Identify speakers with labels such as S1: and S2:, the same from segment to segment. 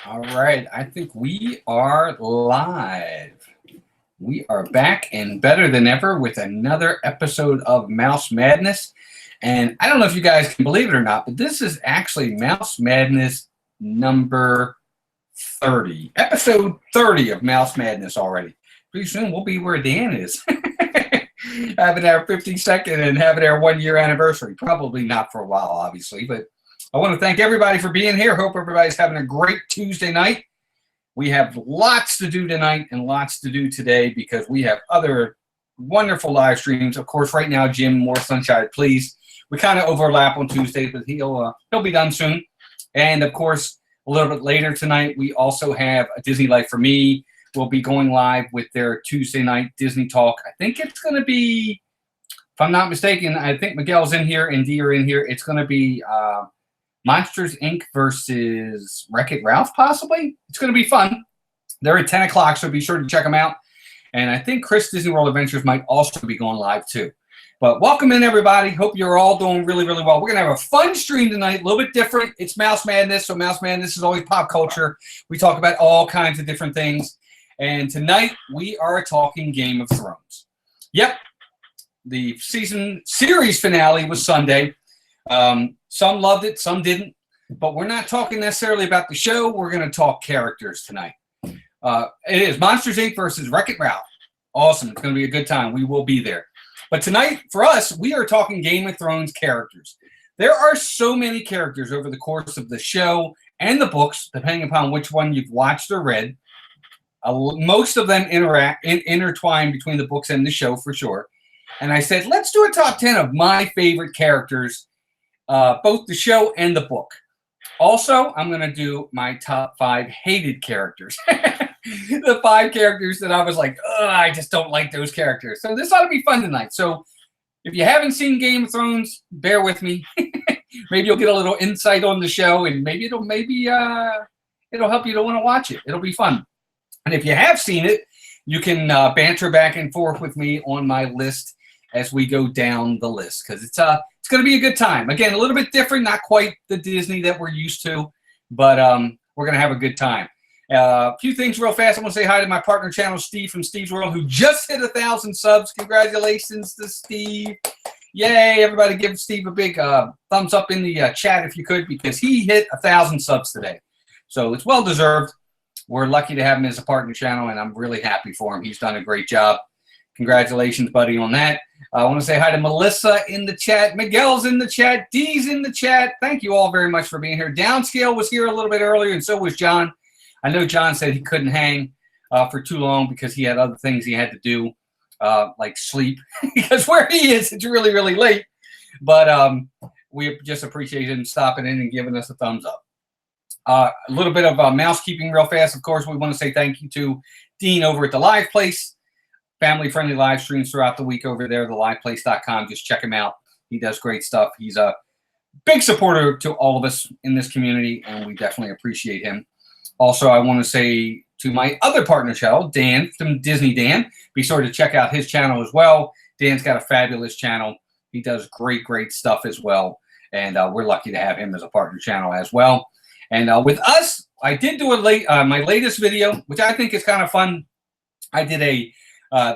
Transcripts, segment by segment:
S1: All right, I think we are live. We are back and better than ever with another episode of Mouse Madness. And I don't know if you guys can believe it or not, but this is actually Mouse Madness number 30. Episode 30 of Mouse Madness already. Pretty soon we'll be where Dan is. Having our 52nd and having our 1 year anniversary. Probably not for a while, obviously, but I want to thank everybody for being here. Hope everybody's having a great Tuesday night. We have lots to do tonight and lots to do today because we have other wonderful live streams. Of course, right now, Jim, more sunshine, please. We kind of overlap on Tuesday, but he'll be done soon. And of course, a little bit later tonight, we also have a Disney Life for Me. We'll be going live with their Tuesday night Disney Talk. I think it's going to be, if I'm not mistaken, I think Miguel's in here and Dee are in here. It's going to be Monsters, Inc. versus Wreck-It Ralph, possibly. It's going to be fun. They're at 10 o'clock, so be sure to check them out. And I think Chris Disney World Adventures might also be going live, too. But welcome in, everybody. Hope you're all doing really, really well. We're going to have a fun stream tonight, a little bit different. It's Mouse Madness, so Mouse Madness is always pop culture. We talk about all kinds of different things. And tonight, we are talking Game of Thrones. Yep, the series finale was Sunday. Some loved it, some didn't. But we're not talking necessarily about the show. We're going to talk characters tonight. It is Monsters, Inc. versus Wreck-It Ralph. Awesome. It's going to be a good time. We will be there. But tonight, for us, we are talking Game of Thrones characters. There are so many characters over the course of the show and the books, depending upon which one you've watched or read. Most of them intertwine between the books and the show, for sure. And I said, let's do a top 10 of my favorite characters, both the show and the book. Also, I'm going to do my top 5 hated characters. The 5 characters that I was like, I just don't like those characters. So this ought to be fun tonight. So if you haven't seen Game of Thrones, bear with me. Maybe you'll get a little insight on the show, and maybe it'll help you to want to watch it. It'll be fun. And if you have seen it, you can banter back and forth with me on my list as we go down the list, because it's going to be a good time. Again, a little bit different, not quite the Disney that we're used to, but we're going to have a good time. A few things real fast. I want to say hi to my partner channel, Steve from Steve's World, who just hit 1,000 subs. Congratulations to Steve. Yay, everybody give Steve a big thumbs up in the chat if you could, because he hit 1,000 subs today. So it's well-deserved. We're lucky to have him as a partner channel, and I'm really happy for him. He's done a great job. Congratulations, buddy, on that. I want to say hi to Melissa in the chat. Miguel's in the chat. Dee's in the chat. Thank you all very much for being here. Downscale was here a little bit earlier, and so was John. I know John said he couldn't hang for too long because he had other things he had to do, like sleep, because where he is, it's really, really late. But we just appreciate him stopping in and giving us a thumbs up. A little bit of mousekeeping real fast. Of course, we want to say thank you to Dean over at the Live Place. Family-friendly live streams throughout the week over there, theliveplace.com. Just check him out. He does great stuff. He's a big supporter to all of us in this community, and we definitely appreciate him. Also, I want to say to my other partner channel, Dan from Disney Dan, be sure to check out his channel as well. Dan's got a fabulous channel. He does great, great stuff as well, and we're lucky to have him as a partner channel as well. And with us, I did do my latest video, which I think is kind of fun. I did the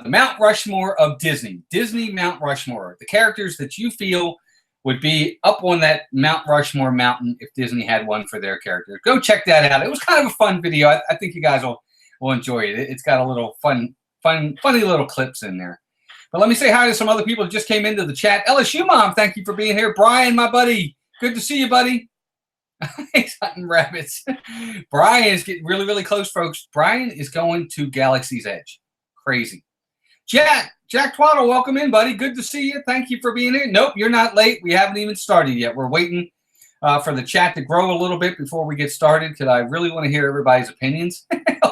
S1: Mount Rushmore of Disney. Disney Mount Rushmore. The characters that you feel would be up on that Mount Rushmore mountain if Disney had one for their characters. Go check that out. It was kind of a fun video. I think you guys will enjoy it. It's got a little funny little clips in there. But let me say hi to some other people who just came into the chat. LSU Mom, thank you for being here. Brian, my buddy. Good to see you, buddy. He's hunting rabbits. Brian is getting really, really close, folks. Brian is going to Galaxy's Edge. Crazy. Jack Twaddle, welcome in, buddy. Good to see you. Thank you for being here. Nope, you're not late. We haven't even started yet. We're waiting for the chat to grow a little bit before we get started, because I really want to hear everybody's opinions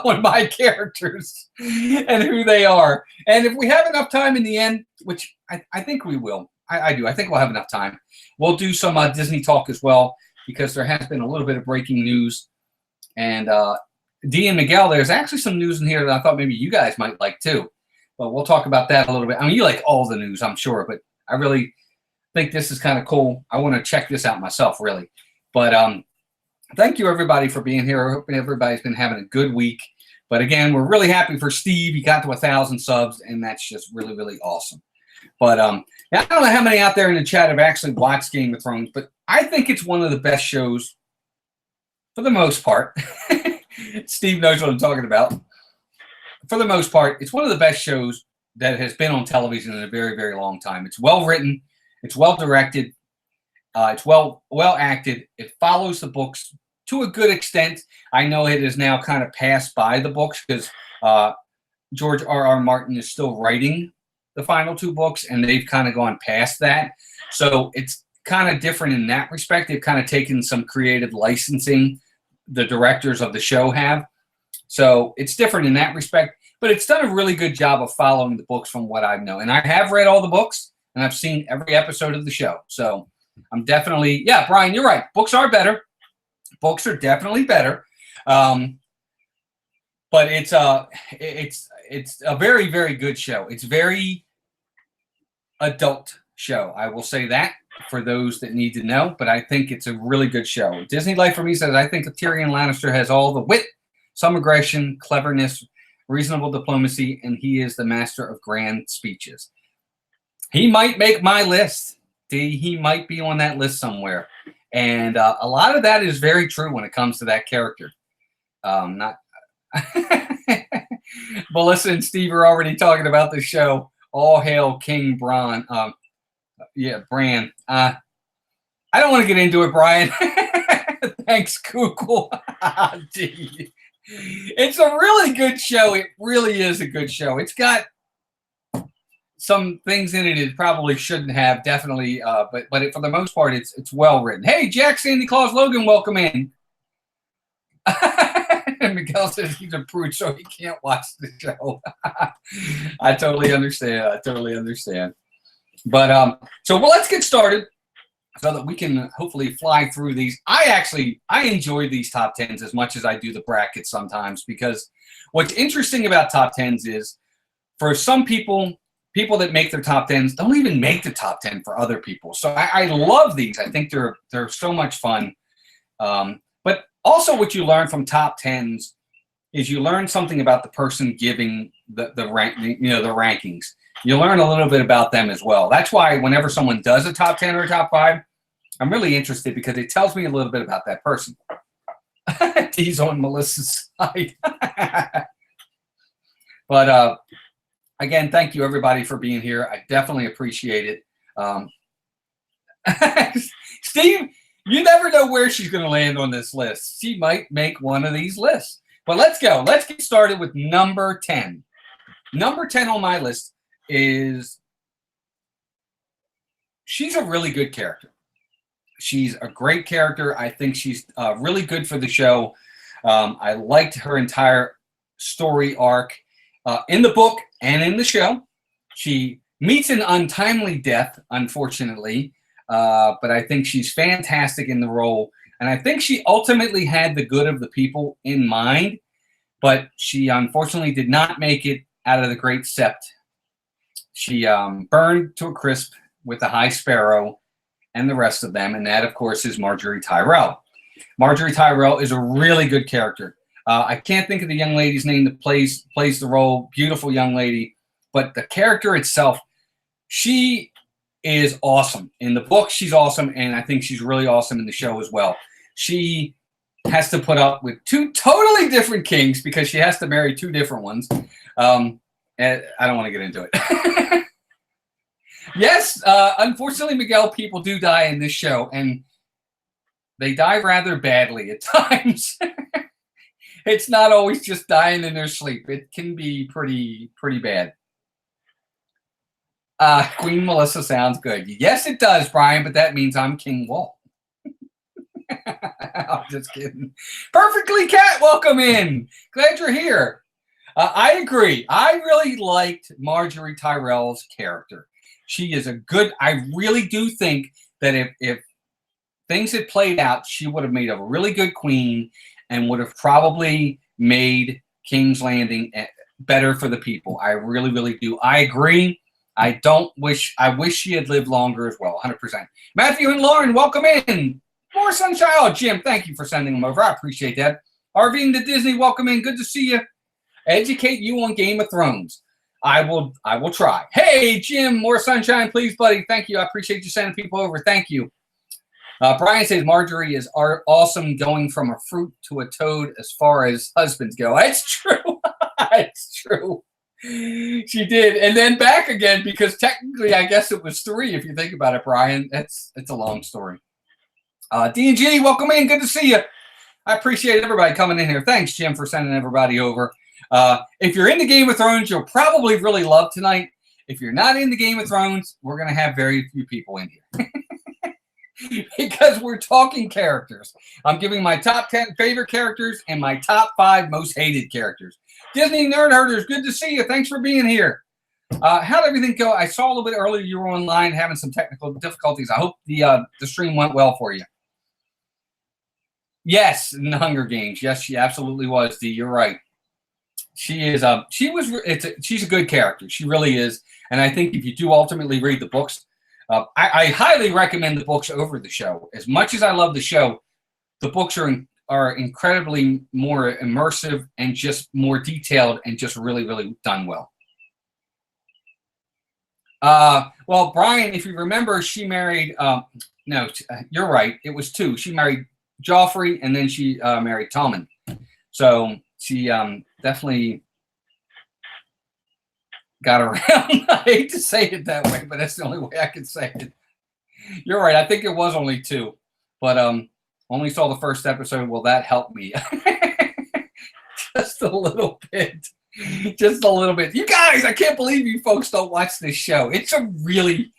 S1: on my characters and who they are. And if we have enough time in the end, which I think we will, I do. I think we'll have enough time. We'll do some Disney talk as well, because there has been a little bit of breaking news. And Dee and Miguel, there's actually some news in here that I thought maybe you guys might like too. But we'll talk about that a little bit. I mean, you like all the news, I'm sure, but I really think this is kind of cool. I want to check this out myself, really. But thank you everybody for being here. I hope everybody's been having a good week. But again, we're really happy for Steve. He got to 1,000 subs, and that's just really, really awesome. But I don't know how many out there in the chat have actually watched Game of Thrones, but I think it's one of the best shows for the most part. Steve knows what I'm talking about. For the most part, it's one of the best shows that has been on television in a very, very long time. It's well written. It's well directed. It's well acted. It follows the books to a good extent. I know it is now kind of passed by the books because George R.R. Martin is still writing the final 2 books, and they've kind of gone past that. So it's kind of different in that respect. They've kind of taken some creative licensing the directors of the show have. So it's different in that respect, but it's done a really good job of following the books from what I know. And I have read all the books, and I've seen every episode of the show. So I'm definitely, yeah, Brian, you're right. Books are better. Books are definitely better. But it's a very, very good show. It's very adult show. I will say that for those that need to know, but I think it's a really good show. Disney Life for me says, I think Tyrion Lannister has all the wit, some aggression, cleverness, reasonable diplomacy, and he is the master of grand speeches. He might make my list. He might be on that list somewhere. And a lot of that is very true when it comes to that character. Not Melissa and Steve are already talking about the show. All hail King Bran. Bran. I don't want to get into it, Brian. Thanks, Google. It's a really good show. It really is a good show. It's got some things in it probably shouldn't have, definitely. But for the most part, it's well written. Hey, Jack, Sandy Claus, Logan, welcome in. And Miguel says he's a prude, so he can't watch the show. I totally understand. But let's get started so that we can hopefully fly through these. I enjoy these top 10s as much as I do the brackets sometimes, because what's interesting about top 10s is for some people that make their top 10s don't even make the top 10 for other people. So I love these. I think they're so much fun. But also what you learn from top 10s is you learn something about the person giving the rankings. You learn a little bit about them as well. That's why whenever someone does a top 10 or a top 5, I'm really interested because it tells me a little bit about that person. He's on Melissa's side. But again, thank you everybody for being here. I definitely appreciate it. Steve, you never know where she's going to land on this list. She might make one of these lists. But let's go. Let's get started with number 10. Number 10 on my list is, she's a really good character. She's a great character. I think she's really good for the show. I liked her entire story arc in the book and in the show. She meets an untimely death, unfortunately, but I think she's fantastic in the role. And I think she ultimately had the good of the people in mind, but she unfortunately did not make it out of the Great Sept. She burned to a crisp with the High Sparrow and the rest of them, and that, of course, is Margaery Tyrell. Margaery Tyrell is a really good character. I can't think of the young lady's name that plays the role. Beautiful young lady, but the character itself, she is awesome. In the book, she's awesome, and I think she's really awesome in the show as well. She has to put up with 2 totally different kings because she has to marry 2 different ones. And I don't want to get into it. Yes, unfortunately, Miguel, people do die in this show, and they die rather badly at times. It's not always just dying in their sleep. It can be pretty bad. Queen Melissa sounds good. Yes, it does, Brian, but that means I'm King Walt. I'm just kidding. Perfectly Cat, welcome in. Glad you're here. I agree. I really liked Margaery Tyrell's character. She is a good, I really do think that if things had played out, she would have made a really good queen and would have probably made King's Landing better for the people. I really, really do. I agree. I wish she had lived longer as well, 100%. Matthew and Lauren, welcome in. More sunshine. Oh, Jim, thank you for sending them over. I appreciate that. Arvine to Disney, welcome in. Good to see you. Educate you on Game of Thrones. I will try. Hey, Jim, more sunshine, please, buddy. Thank you. I appreciate you sending people over. Thank you. Brian says Margaery is awesome, going from a fruit to a toad as far as husbands go. That's true. It's true. She did, and then back again, because technically, I guess it was 3 if you think about it, Brian. It's a long story. D&G, welcome in. Good to see you. I appreciate everybody coming in here. Thanks, Jim, for sending everybody over. If you're into Game of Thrones, you'll probably really love tonight. If you're not into Game of Thrones, we're going to have very few people in here. Because we're talking characters. I'm giving my top 10 favorite characters and my top 5 most hated characters. Disney Nerd Herders, good to see you. Thanks for being here. How'd everything go? I saw a little bit earlier you were online having some technical difficulties. I hope the stream went well for you. Yes, in the Hunger Games. Yes, she absolutely was, Dee. You're right. She is. She's a good character. She really is. And I think if you do ultimately read the books, I highly recommend the books over the show. As much as I love the show, the books are incredibly more immersive and just more detailed and just really, really done well. Well, Brian, if you remember, she married. No, you're right. It was 2. She married Joffrey, and then she married Tommen. So she definitely got around. I hate to say it that way, but that's the only way I can say it. You're right. I think it was only 2, but only saw the first episode. Well, that helped me just a little bit. Just a little bit. You guys, I can't believe you folks don't watch this show. It's a really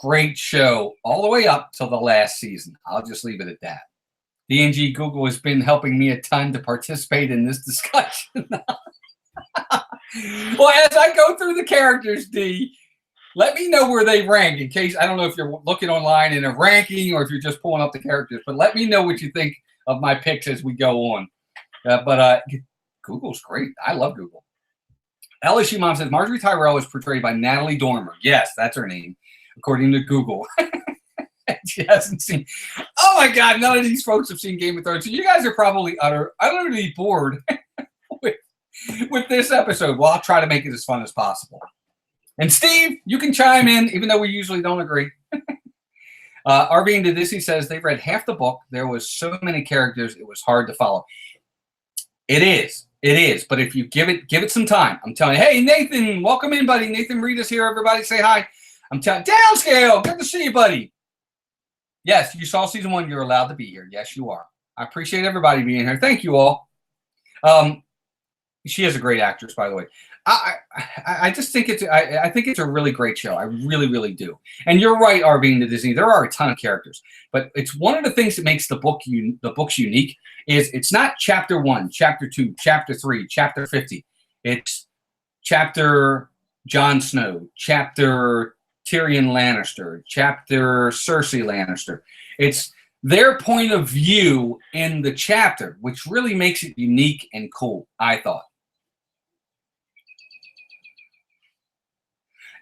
S1: great show all the way up till the last season. I'll just leave it at that. D&G Google has been helping me a ton to participate in this discussion. Well, as I go through the characters, D, let me know where they rank in case, I don't know if you're looking online in a ranking or if you're just pulling up the characters, but let me know what you think of my picks as we go on. But Google's great. I love Google. LSU Mom says, Margaery Tyrell is portrayed by Natalie Dormer. Yes, that's her name, according to Google. She hasn't seen. Oh my God, none of these folks have seen Game of Thrones. So you guys are probably utterly bored with this episode. Well, I'll try to make it as fun as possible. And Steve, you can chime in, even though we usually don't agree. Arvine to this, he says they've read half the book. There was so many characters, it was hard to follow. It is. But if you give it some time, I'm telling you. Hey, Nathan, welcome in, buddy. Nathan Reed is here. Everybody say hi. I'm telling Downscale, good to see you, buddy. Yes, you saw season 1. You're allowed to be here. Yes, you are. I appreciate everybody being here. Thank you all. She is a great actress, by the way. I just think I think it's a really great show. I really, really do. And you're right, Arvine to Disney. There are a ton of characters, but it's one of the things that makes the books unique. Is it's not chapter 1, chapter 2, chapter 3, chapter 50. It's chapter Jon Snow, chapter Tyrion Lannister, chapter Cersei Lannister. It's their point of view in the chapter, which really makes it unique and cool, I thought.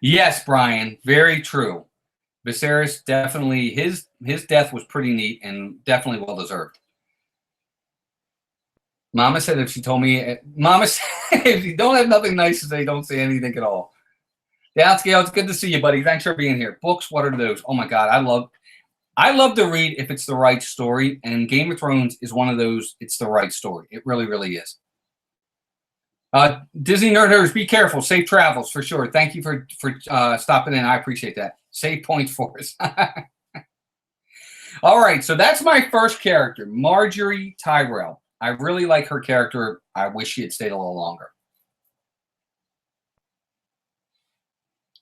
S1: Yes, Brian, very true. Viserys definitely, his death was pretty neat and definitely well deserved. Mama said if she told me, Mama said if you don't have nothing nice to say, don't say anything at all. Downscale, it's good to see you, buddy. Thanks for being here. Books, what are those? Oh my God, I love to read if it's the right story, and Game of Thrones is one of those. It's the right story. It really, really is. Disney Nerders, be careful. Safe travels for sure. Thank you for stopping in. I appreciate that. Save points for us. All right, so that's my first character, Margaery Tyrell. I really like her character. I wish she had stayed a little longer.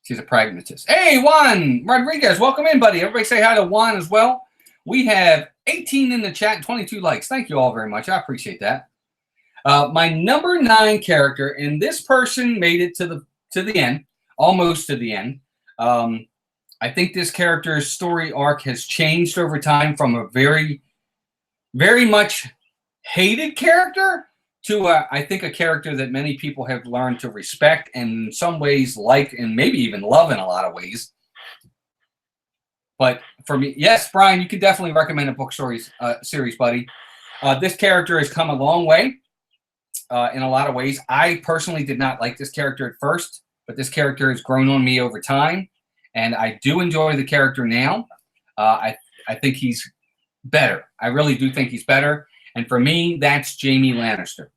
S1: She's a pragmatist. Hey, Juan Rodriguez, welcome in, buddy. Everybody say hi to Juan as well. We have 18 in the chat and 22 likes. Thank you all very much. I appreciate that. My number 9 character, and this person made it to the end, almost to the end. I think this character's story arc has changed over time from a very, very much hated character to I think a character that many people have learned to respect and in some ways like and maybe even love in a lot of ways. But for me, yes, Brian, you could definitely recommend a book series, buddy. This character has come a long way in a lot of ways. I personally did not like this character at first, but this character has grown on me over time, and I do enjoy the character now. I think he's better. I really do think he's better. And for me, that's Jaime Lannister.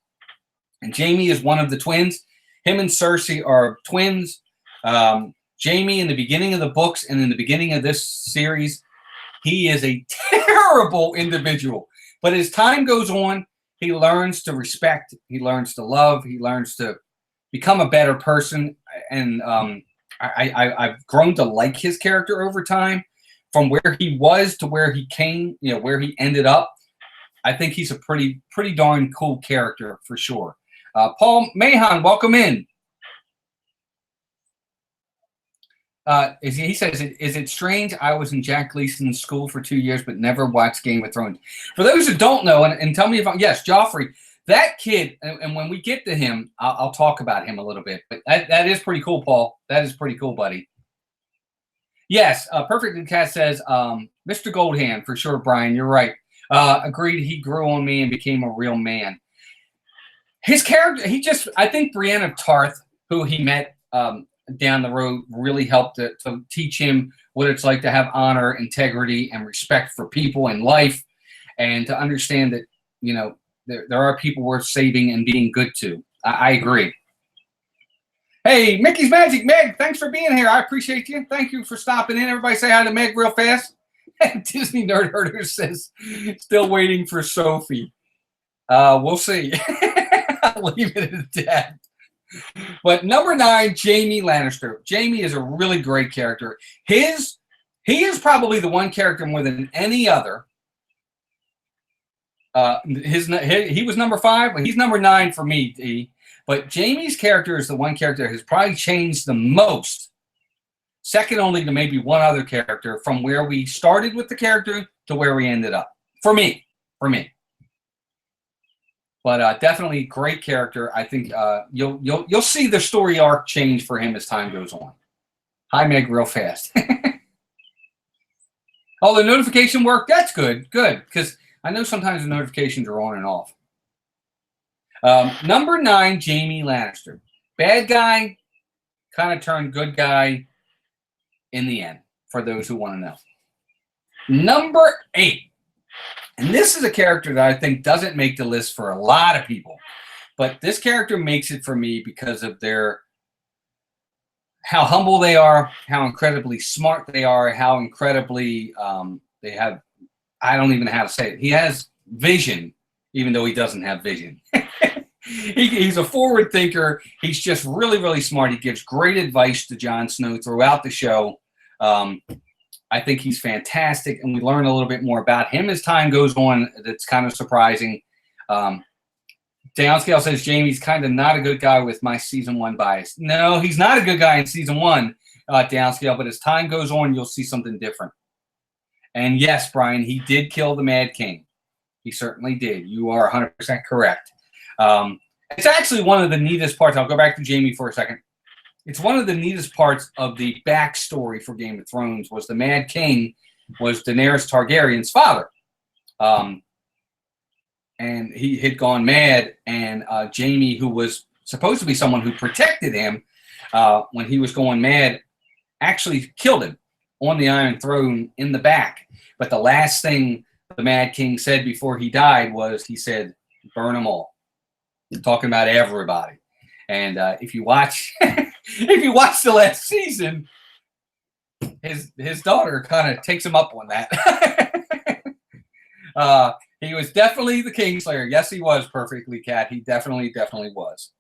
S1: And Jaime is one of the twins. Him and Cersei are twins. Jaime, in the beginning of the books and in the beginning of this series, he is a terrible individual. But as time goes on, he learns to respect, he learns to love, he learns to become a better person. And I've grown to like his character over time. From where he was to where he came, where he ended up, I think he's a pretty darn cool character for sure. Paul Mahan, welcome in. He says, is it strange? I was in Jack Gleason's school for 2 years, but never watched Game of Thrones. For those who don't know, and tell me if yes, Joffrey, that kid, and when we get to him, I'll talk about him a little bit. But that is pretty cool, Paul. That is pretty cool, buddy. Yes, Perfectly Cat says, Mr. Goldhand, for sure, Brian, you're right. Agreed, he grew on me and became a real man. His character, I think Brienne of Tarth, who he met down the road, really helped to teach him what it's like to have honor, integrity, and respect for people in life, and to understand that, there are people worth saving and being good to. I agree. Hey, Mickey's Magic, Meg, thanks for being here. I appreciate you. Thank you for stopping in. Everybody say hi to Meg real fast. Disney Nerd Herder says, still waiting for Sophie. We'll see. I'll leave it at that. But number 9, Jaime Lannister. Jaime is a really great character. He is probably the one character more than any other. He was number 5, but he's number 9 for me, D. But Jaime's character is the one character that has probably changed the most, second only to maybe one other character, from where we started with the character to where we ended up. For me. But definitely great character. I think you'll see the story arc change for him as time goes on. Hi, Meg, real fast. Oh, the notification worked? That's good. Good, because I know sometimes the notifications are on and off. Number 9, Jaime Lannister. Bad guy, kind of turned good guy in the end, for those who want to know. Number 8. And this is a character that I think doesn't make the list for a lot of people. But this character makes it for me because of how humble they are, how incredibly smart they are, how incredibly they have, I don't even know how to say it. He has vision, even though he doesn't have vision. He's a forward thinker. He's just really, really smart. He gives great advice to Jon Snow throughout the show. I think he's fantastic, and we learn a little bit more about him as time goes on. That's kind of surprising. Downscale says Jaime's kind of not a good guy with my season 1 bias. No, he's not a good guy in season 1, Downscale, but as time goes on, you'll see something different. And yes, Brian, he did kill the Mad King. He certainly did. You are 100% correct. It's actually one of the neatest parts. I'll go back to Jaime for a second. It's one of the neatest parts of the backstory for Game of Thrones was the Mad King was Daenerys Targaryen's father. And he had gone mad, and Jaime, who was supposed to be someone who protected him when he was going mad, actually killed him on the Iron Throne in the back. But the last thing the Mad King said before he died was, he said, burn them all. Talking about everybody. And if you watch the last season, his daughter kind of takes him up on that. He was definitely the Kingslayer. Yes, he was, Perfectly Cat. He definitely was.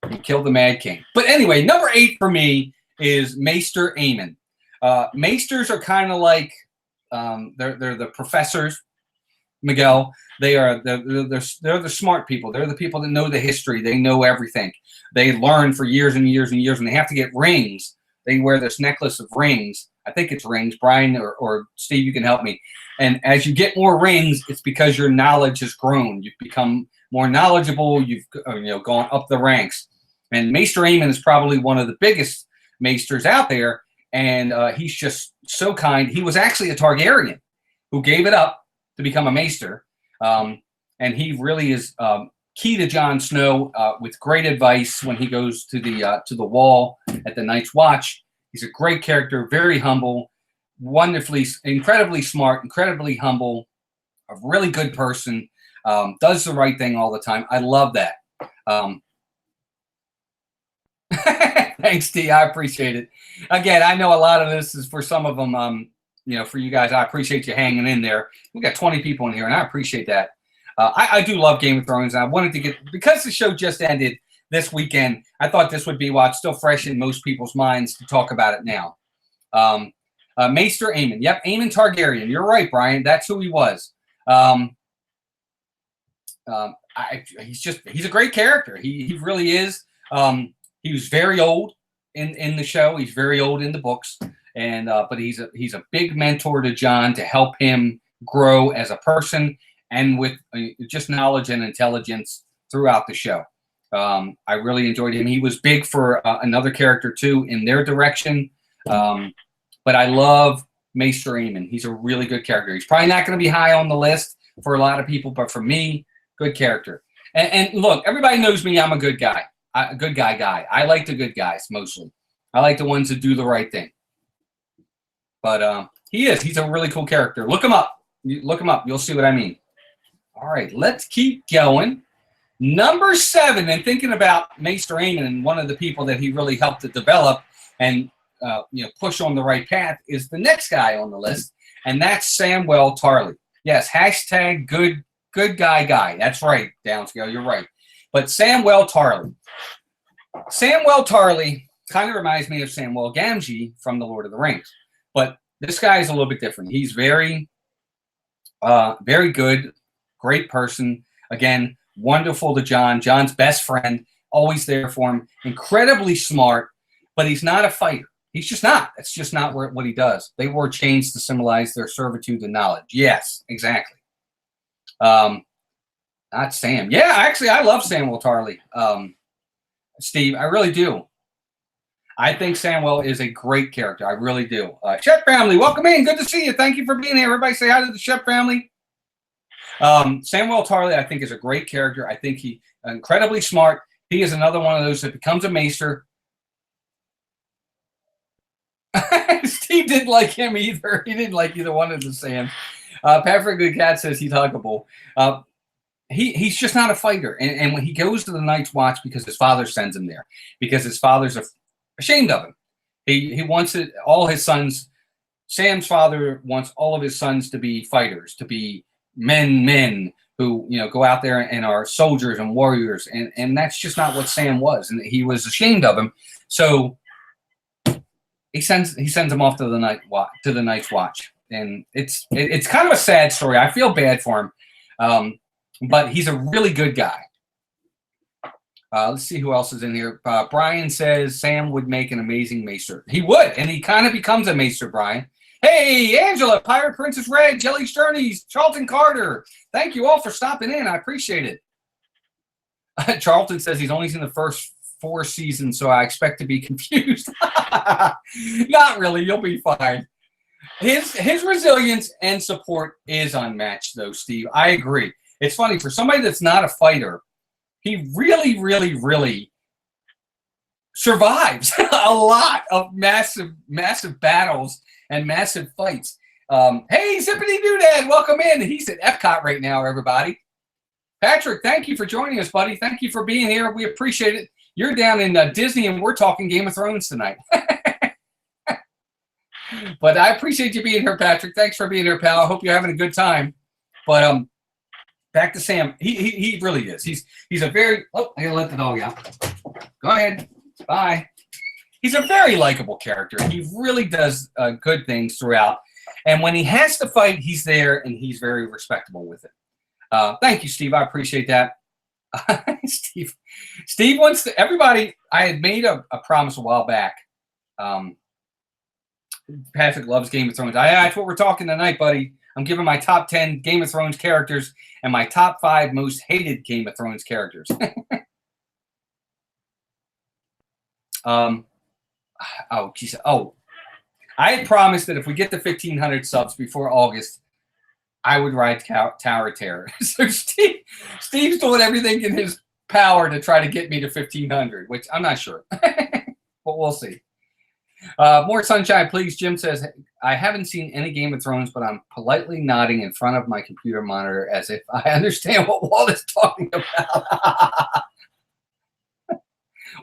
S1: He killed the Mad King. But anyway, number 8 for me is Maester Aemon. Maesters are kind of like they're the professors, Miguel. They're the smart people. They're the people that know the history. They know everything. They learn for years and years and years, and they have to get rings. They wear this necklace of rings. I think it's rings. Brian or Steve, you can help me. And as you get more rings, it's because your knowledge has grown. You've become more knowledgeable. You've gone up the ranks. And Maester Aemon is probably one of the biggest maesters out there, and he's just so kind. He was actually a Targaryen who gave it up to become a maester. And he really is key to Jon Snow with great advice when he goes to the wall at the Night's Watch. He's a great character, very humble, wonderfully, incredibly smart, incredibly humble, a really good person, does the right thing all the time. I love that. Thanks, T. I appreciate it. Again, I know a lot of this is for some of them, for you guys. I appreciate you hanging in there. We got 20 people in here, and I appreciate that. I do love Game of Thrones. I wanted to because the show just ended this weekend, I thought this would be what's still fresh in most people's minds to talk about it now. Maester Aemon. Yep, Aemon Targaryen. You're right, Brian. That's who he was. He's a great character. He really is. He was very old in the show. He's very old in the books, and but he's a big mentor to Jon to help him grow as a person and with just knowledge and intelligence throughout the show. I really enjoyed him. He was big for another character too in their direction, but I love Maester Aemon. He's a really good character. He's probably not going to be high on the list for a lot of people, but for me, good character. And look, everybody knows me. I'm a good guy. A good guy. I like the good guys mostly. I like the ones that do the right thing. But he's a really cool character. Look him up. You'll see what I mean. All right, let's keep going. Number 7, and thinking about Maester Aemon and one of the people that he really helped to develop and push on the right path is the next guy on the list, and that's Samwell Tarly. Yes, hashtag good guy. That's right, Downscale, you're right. But Samwell Tarly. Samwell Tarly kind of reminds me of Samwell Gamgee from The Lord of the Rings. But this guy is a little bit different. He's very, very good, great person. Again, wonderful to Jon. Jon's best friend, always there for him. Incredibly smart, but he's not a fighter. He's just not. That's just not what he does. They wore chains to symbolize their servitude and knowledge. Yes, exactly. Not Sam. Yeah, actually, I love Samwell Tarly. Steve, I really do. I think Samwell is a great character. I really do. Shep family, welcome in. Good to see you. Thank you for being here. Everybody say hi to the Shep family. Samwell Tarly, I think, is a great character. I think he's incredibly smart. He is another one of those that becomes a maester. Steve didn't like him either. He didn't like either one of the Sam. Patrick the Cat says he's huggable. He's just not a fighter. And when he goes to the Night's Watch because his father sends him there, because his father's ashamed of him. He wants all his sons. Sam's father wants all of his sons to be fighters, to be men who go out there and are soldiers and warriors. And that's just not what Sam was. And he was ashamed of him. So he sends him off to the Night's Watch. And it's kind of a sad story. I feel bad for him. But he's a really good guy. Let's see who else is in here. Brian says Sam would make an amazing maester. He would, and he kind of becomes a maester, Brian. Hey, Angela, Pirate Princess Red, Jelly Sternies, Charlton Carter. Thank you all for stopping in. I appreciate it. Charlton says he's only seen the first 4 seasons, so I expect to be confused. Not really. You'll be fine. His resilience and support is unmatched, though, Steve. I agree. It's funny, for somebody that's not a fighter, he really, really, really survives a lot of massive battles and massive fights. Hey, Zippity Doodad, welcome in. He's at Epcot right now, everybody. Patrick, thank you for joining us, buddy. Thank you for being here. We appreciate it. You're down in Disney, and we're talking Game of Thrones tonight. But I appreciate you being here, Patrick. Thanks for being here, pal. I hope you're having a good time. But back to Sam. He really is. He's a very. Oh, I gotta let the dog out. Go ahead. Bye. He's a very likable character. He really does good things throughout. And when he has to fight, he's there, and he's very respectable with it. Thank you, Steve. I appreciate that. Steve wants to. Everybody, I had made a promise a while back. Patrick loves Game of Thrones. That's what we're talking tonight, buddy. I'm giving my top 10 Game of Thrones characters and my top 5 most hated Game of Thrones characters. Oh, geez. Oh, I had promised that if we get to 1,500 subs before August, I would ride Tower of Terror. So Steve's doing everything in his power to try to get me to 1,500, which I'm not sure, but we'll see. More sunshine, please. Jim says, I haven't seen any Game of Thrones, but I'm politely nodding in front of my computer monitor as if I understand what Walt is talking about.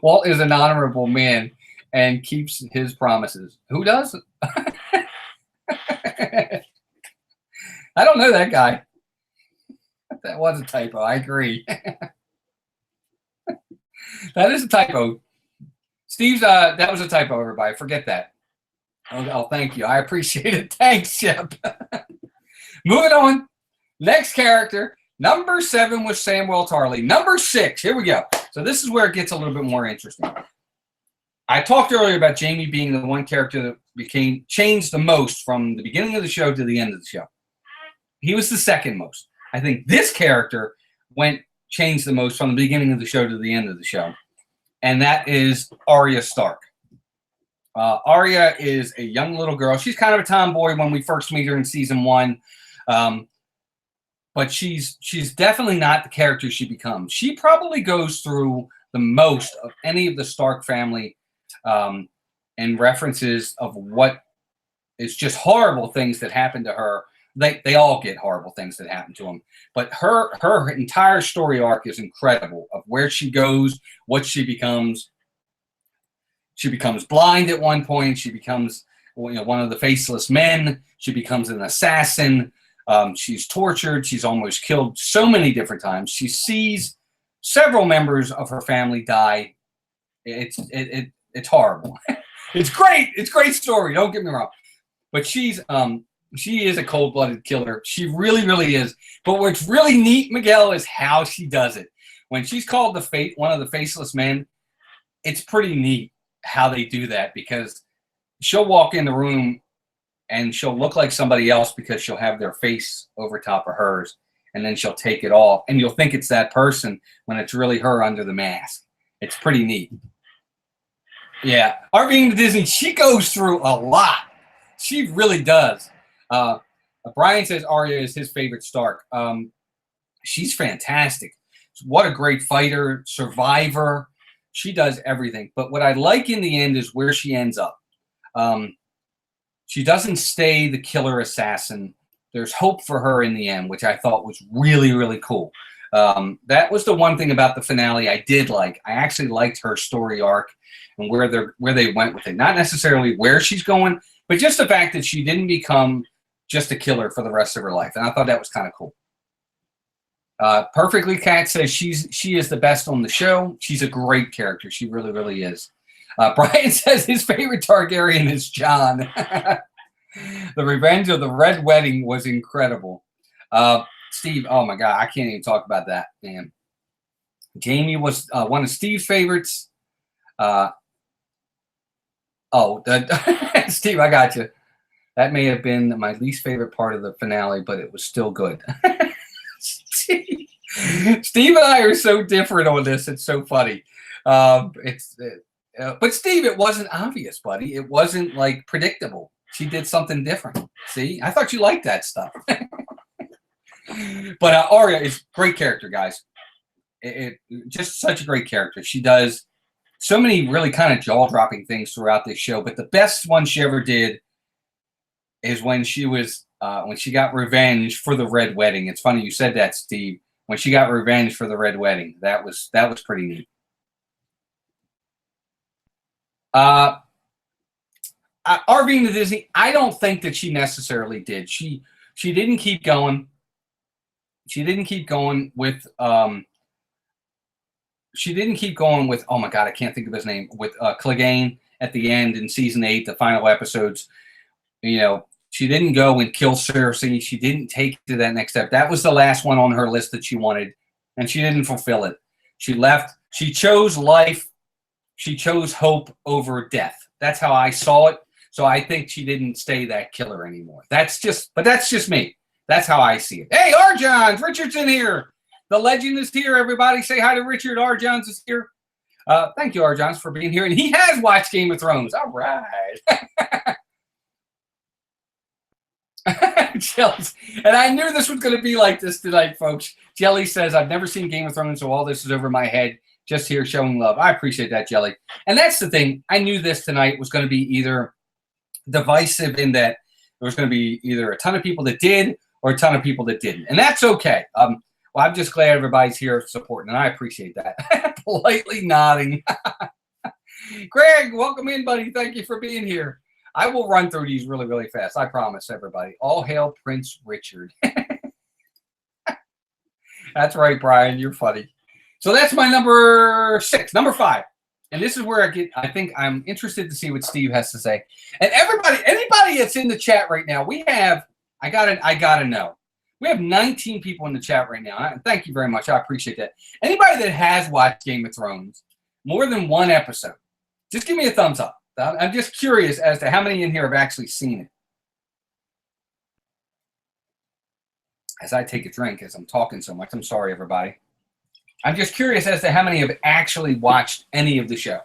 S1: Walt is an honorable man and keeps his promises. Who doesn't? I don't know that guy. That was a typo. I agree. That is a typo. Steve's, that was a typo, everybody. Forget that. Oh, thank you. I appreciate it. Thanks, Shep. Moving on. Next character. Number 7 was Samwell Tarly. Number 6. Here we go. So this is where it gets a little bit more interesting. I talked earlier about Jaime being the one character that changed the most from the beginning of the show to the end of the show. He was the second most. I think this character changed the most from the beginning of the show to the end of the show, and that is Arya Stark. Arya is a young little girl. She's kind of a tomboy when we first meet her in season 1, but she's definitely not the character she becomes. She probably goes through the most of any of the Stark family, and references of what is just horrible things that happen to her. They all get horrible things that happen to them. But her entire story arc is incredible, of where she goes, what she becomes. She becomes blind at one point. She becomes one of the faceless men. She becomes an assassin. She's tortured. She's almost killed so many different times. She sees several members of her family die. It's horrible. It's great. It's a great story. Don't get me wrong. But she is a cold-blooded killer. She really, really is. But what's really neat, Miguel, is how she does it. When she's called one of the faceless men, it's pretty neat how they do that, because she'll walk in the room and she'll look like somebody else because she'll have their face over top of hers, and then she'll take it off, and you'll think it's that person when it's really her under the mask. It's pretty neat. Yeah, our being Disney, she goes through a lot. She really does. Brian says Arya is his favorite Stark. She's fantastic. What a great fighter, survivor. She does everything. But what I like in the end is where she ends up. She doesn't stay the killer assassin. There's hope for her in the end, which I thought was really, really cool. That was the one thing about the finale I did like. I actually liked her story arc and where they went with it. Not necessarily where she's going, but just the fact that she didn't become just a killer for the rest of her life. And I thought that was kind of cool. Perfectly Cat says she is the best on the show. She's a great character. She really, really is. Brian says his favorite Targaryen is Jon. The Revenge of the Red Wedding was incredible. Steve, oh my God, I can't even talk about that, man. Jaime was one of Steve's favorites. Steve, I got you. That may have been my least favorite part of the finale, but it was still good. Steve and I are so different on this. It's so funny. But Steve, it wasn't obvious, buddy. It wasn't like predictable. She did something different. See, I thought you liked that stuff. But Arya is a great character, guys. Just such a great character. She does so many really kind of jaw-dropping things throughout this show. But the best one she ever did is when she got revenge for the Red Wedding. It's funny you said that, Steve. When she got revenge for the Red Wedding, that was pretty neat. RVing to Disney, I don't think that she necessarily did. She didn't keep going. She didn't keep going with oh my God, I can't think of his name, with Clegane at the end in season 8, the final episodes. She didn't go and kill Cersei. She didn't take it to that next step. That was the last one on her list that she wanted, and she didn't fulfill it. She left. She chose life. She chose hope over death. That's how I saw it. So I think she didn't stay that killer anymore. That's just me. That's how I see it. Hey, Arjons, Richard's in here. The legend is here, everybody. Say hi to Richard. Arjons is here. Thank you, Arjons, for being here. And he has watched Game of Thrones. All right. Jelly's, and I knew this was going to be like this tonight, folks. Jelly says, I've never seen Game of Thrones, so all this is over my head. Just here showing love. I appreciate that, Jelly. And that's the thing. I knew this tonight was going to be either divisive in that there was going to be either a ton of people that did or a ton of people that didn't. And that's okay. Well, I'm just glad everybody's here supporting, and I appreciate that. Politely nodding. Greg, welcome in, buddy. Thank you for being here. I will run through these really, really fast. I promise, everybody. All hail Prince Richard. That's right, Brian. You're funny. So that's my number 6. Number 5. And this is where I think I'm interested to see what Steve has to say. And anybody that's in the chat right now, I gotta know. We have 19 people in the chat right now. Thank you very much. I appreciate that. Anybody that has watched Game of Thrones, more than one episode, just give me a thumbs up. I'm just curious as to how many in here have actually seen it. As I take a drink, as I'm talking so much, I'm sorry, everybody. I'm just curious as to how many have actually watched any of the show.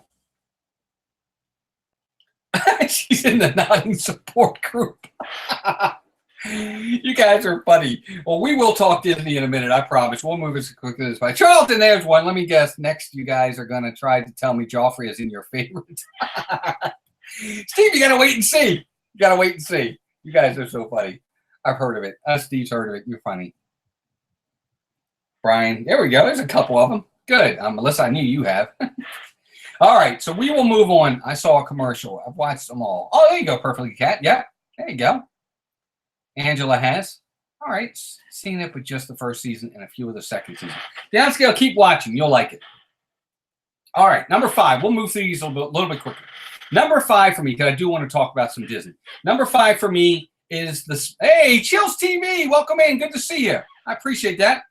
S1: She's in the nodding support group. You guys are funny. Well, we will talk Disney in a minute, I promise. We'll move as quickly as possible. Charlton, there's one. Let me guess. Next, you guys are going to try to tell me Joffrey is in your favorite. Steve, you got to wait and see. You got to wait and see. You guys are so funny. I've heard of it. Steve's heard of it. You're funny. Brian, there we go. There's a couple of them. Good. Melissa, I knew you have. All right, so we will move on. I saw a commercial. I've watched them all. Oh, there you go, Perfectly Cat. Yeah, there you go. Angela has. All right, seen it with just the first season and a few of the second season. Downscale, keep watching. You'll like it. All right, number 5. We'll move through these a little bit quicker. Number 5 for me, because I do want to talk about some Disney. Number 5 for me is this. Hey, Chills TV, welcome in. Good to see you. I appreciate that.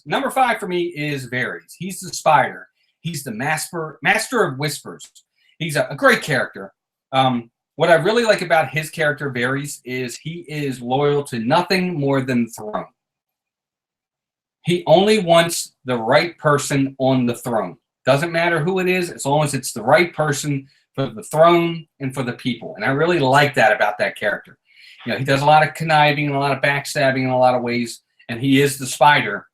S1: Number 5 for me is Varys. He's the spider. He's the master of whispers. He's a great character. What I really like about his character, Varys, is he is loyal to nothing more than the throne. He only wants the right person on the throne. Doesn't matter who it is, as long as it's the right person for the throne and for the people. And I really like that about that character. You know, he does a lot of conniving and a lot of backstabbing in a lot of ways, and he is the spider,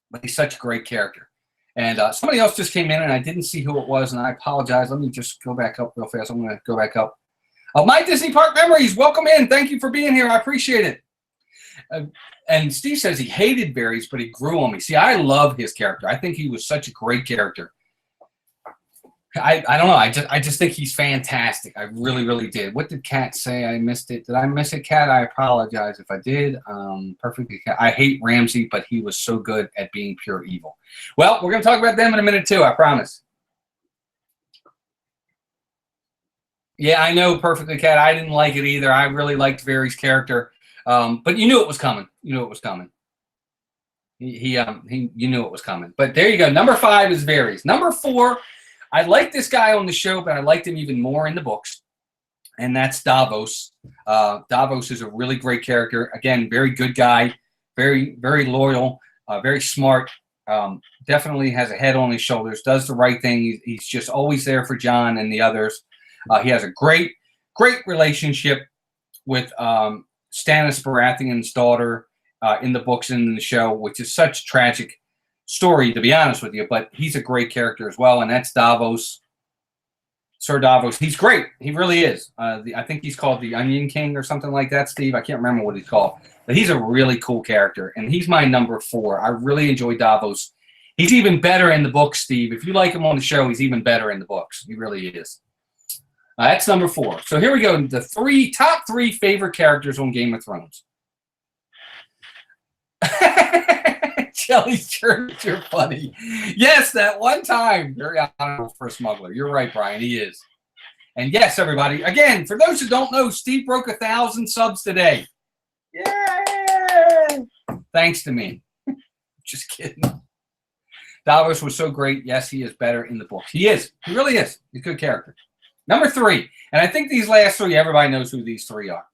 S1: but he's such a great character. And somebody else just came in, and I didn't see who it was, and I apologize. Let me just go back up real fast. I'm going to go back up. My Disney Park Memories, welcome in. Thank you for being here. I appreciate it. And Steve says he hated Varys, but he grew on me. See, I love his character. I think he was such a great character. I don't know. I just think he's fantastic. I really, really did. What did Kat say? I missed it. Did I miss it, Kat? I apologize if I did. Perfectly, Kat. I hate Ramsay, but he was so good at being pure evil. Well, we're going to talk about them in a minute, too. I promise. Yeah, I know, Perfectly, Kat. I didn't like it either. I really liked Varys' character. But you knew it was coming. You knew it was coming. You knew it was coming. But there you go. Number 5 is Varys. Number 4, I like this guy on the show, but I liked him even more in the books, and that's Davos. Davos is a really great character. Again, very good guy, very, very loyal, very smart, definitely has a head on his shoulders, does the right thing. He's just always there for Jon and the others. He has a great, great relationship with Stannis Baratheon's daughter in the books and in the show, which is such tragic story, to be honest with you, but he's a great character as well, and that's Davos. Sir Davos. He's great. He really is. I think he's called the Onion King or something like that, Steve. I can't remember what he's called, but he's a really cool character, and he's my number 4. I really enjoy Davos. He's even better in the books, Steve. If you like him on the show, he's even better in the books. He really is. That's number 4. So here we go. The top 3 favorite characters on Game of Thrones. Jelly's Church, you're funny. Yes, that one time. Very honorable for a smuggler. You're right, Brian. He is. And yes, everybody. Again, for those who don't know, Steve broke 1,000 subs today. Yay! Thanks to me. Just kidding. Davos was so great. Yes, he is better in the books. He is. He really is. He's a good character. Number 3. And I think these last 3, everybody knows who these 3 are.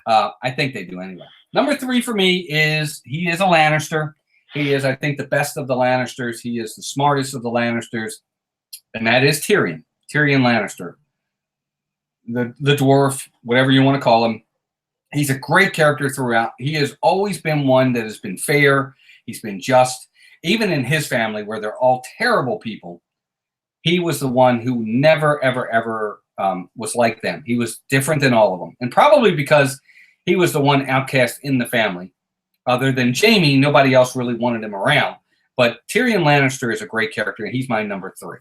S1: I think they do anyway. Number 3 for me is he is a Lannister. He is, I think, the best of the Lannisters. He is the smartest of the Lannisters, and that is Tyrion. Tyrion Lannister, the dwarf, whatever you want to call him. He's a great character throughout. He has always been one that has been fair. He's been just. Even in his family, where they're all terrible people, he was the one who never, ever, ever was like them. He was different than all of them. And probably because he was the one outcast in the family. Other than Jaime, nobody else really wanted him around. But Tyrion Lannister is a great character, and he's my number 3.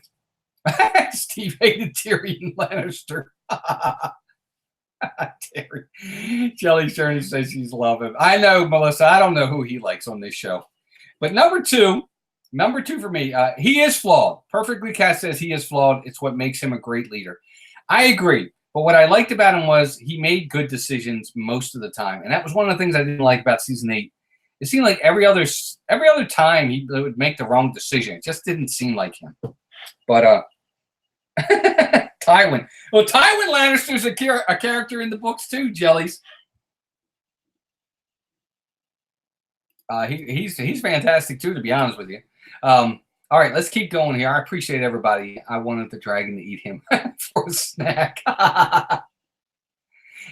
S1: Steve hated Tyrion Lannister. Terry. Jelly Shirley says she's loving. I know, Melissa. I don't know who he likes on this show. But number two for me, he is flawed. Perfectly Cat says he is flawed. It's what makes him a great leader. I agree. But what I liked about him was he made good decisions most of the time. And that was one of the things I didn't like about season 8. It seemed like every other time he would make the wrong decision. It just didn't seem like him. But Tywin. Well, Tywin Lannister's a character in the books too, Jellies. He's fantastic too, to be honest with you. All right, let's keep going here. I appreciate everybody. I wanted the dragon to eat him for a snack.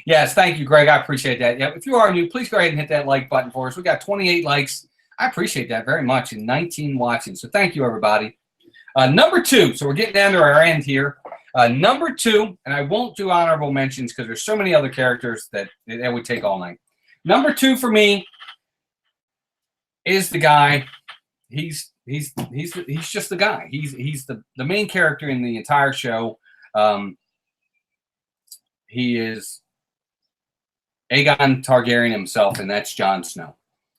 S1: Yes, thank you, Greg. I appreciate that. Yeah, if you are new, please go ahead and hit that like button for us. We got 28 likes. I appreciate that very much, and 19 watching. So thank you, everybody. Number 2. So we're getting down to our end here. Number 2, and I won't do honorable mentions because there's so many other characters that would take all night. Number 2 for me is the guy. He's just the guy. He's the main character in the entire show. He is Aegon Targaryen himself, and that's Jon Snow.